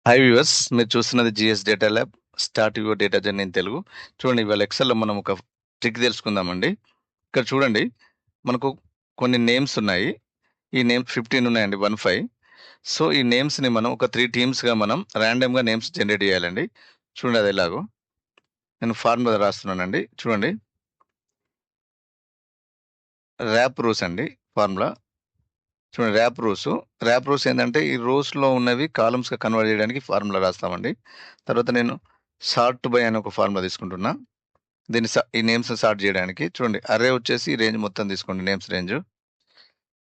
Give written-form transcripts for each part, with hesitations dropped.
Hi viewers, మీరు చూస్తున్నది GS data lab. Start your data journey in Telugu. చూడండి, ఇవాళ ఎక్సెల్‌లో మనం ఒక ట్రిక్ తెలుసుకుందామండి. ఇక్కడ చూడండి, మనకు కొన్ని నేమ్స్ ఉన్నాయి. ఈ నేమ్స్ 15 ఉన్నాయండి. 15. సో, ఈ నేమ్స్‌ని మనం ఒక 3 టీమ్స్‌గా మనం ర్యాండమ్‌గా నేమ్స్ జనరేట్ చేయాలండి. చూడండి అది ఎలాగో. నేను ఫార్ములా రాస్తున్నానండి. చూడండి. ర్యాప్ రోస్ అండి ఫార్ములా. చూడండి, ర్యాప్ రోస్ ఏందంటే ఈ రోస్‌లో ఉన్నవి కాలమ్స్‌గా కన్వర్ట్ చేయడానికి ఫార్ములా రాస్తామండి. తర్వాత నేను సార్ట్ బై అనే ఒక ఫార్ములా తీసుకుంటున్నా. ఈ నేమ్స్ సార్ట్ చేయడానికి చూడండి, అర్రే వచ్చేసి ఈ రేంజ్ మొత్తం తీసుకోండి. నేమ్స్ రేంజ్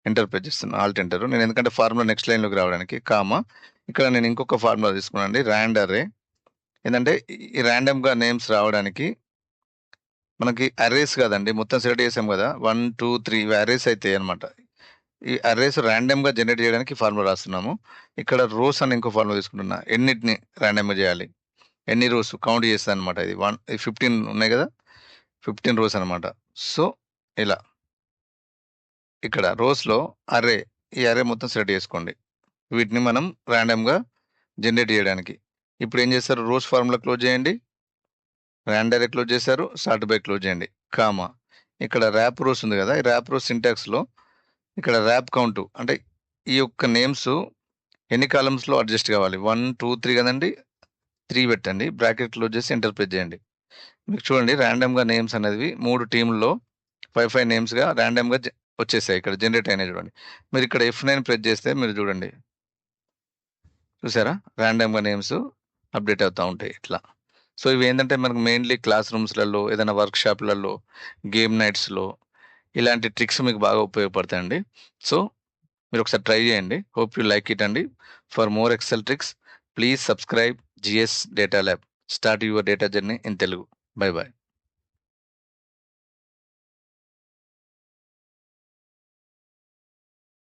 ఎంటర్ ప్రెస్ చేస్తున్నా, ఆల్ట్ ఎంటర్. నేను ఎందుకంటే ఫార్ములా నెక్స్ట్ లైన్లోకి రావడానికి కామా. ఇక్కడ నేను ఇంకొక ఫార్ములా తీసుకున్నానండి, ర్యాండ్ అర్రే. ఏంటంటే ఈ ర్యాండమ్గా నేమ్స్ రావడానికి మనకి అర్రేస్ కాదండి, మొత్తం సెలెక్ట్ చేసాం కదా, 1 2 3 ఇవి అర్రేస్ అవుతాయి అనమాట. ఈ అర్రేస్ ర్యాండమ్గా జనరేట్ చేయడానికి ఫార్ములా రాస్తున్నాము. ఇక్కడ రోస్ అని ఇంకో ఫార్ములా తీసుకుంటున్నా, ఎన్నిటిని ర్యాండమ్గా చేయాలి, ఎన్ని రోస్ కౌంట్ చేస్తాను అనమాట. ఇది 15 ఉన్నాయి కదా, 15 రోస్ అనమాట. సో ఇలా ఇక్కడ రోస్‌లో అర్రే, ఈ అర్రే మొత్తం సెలెక్ట్ చేసుకోండి. వీటిని మనం ర్యాండమ్‌గా జనరేట్ చేయడానికి. ఇప్పుడు ఏం చేస్తారు, రోస్ ఫార్ములా క్లోజ్ చేయండి. ర్యాండ్ అర్రే క్లోజ్ చేశారు. సార్ట్ బై క్లోజ్ చేయండి. కామా. ఇక్కడ ర్యాప్ రోస్ ఉంది కదా, ఈ ర్యాప్ రోస్ సింటాక్స్‌లో ఇక్కడ ర్యాప్ కౌంట్ అంటే ఈ యొక్క నేమ్స్ ఎన్ని కాలమ్స్‌లో అడ్జస్ట్ కావాలి. 1 2 3 కదండీ. 3 పెట్టండి. బ్రాకెట్ క్లోజ్ చేసి ఎంటర్ ప్రెస్ చేయండి. మీకు చూడండి, ర్యాండమ్‌గా నేమ్స్ అనేవి 3 టీమ్‌ల్లో 5 నేమ్స్‌గా ర్యాండమ్‌గా వచ్చేసాయి. ఇక్కడ జనరేట్ అయినాయి చూడండి. మీరు ఇక్కడ F9 ప్రెస్ చేస్తే మీరు చూడండి. చూసారా? ర్యాండమ్‌గా నేమ్స్ అప్‌డేట్ అవుతా ఉంటాయి ఇట్లా. సో, ఇవేంటంటే మనకు మెయిన్‌లీ క్లాస్ రూమ్స్‌లలో, ఏదైనా వర్క్‌షాప్‌లలో, గేమ్ నైట్స్‌లో ఇలాంటి ట్రిక్స్ మీకు బాగా ఉపయోగపడతాయండి. సో, మీరొకసారి ట్రై చేయండి. హోప్ యూ లైక్ ఇట్ అండి. For more Excel tricks, please subscribe GS data lab. Start your data journey in Telugu. Bye by.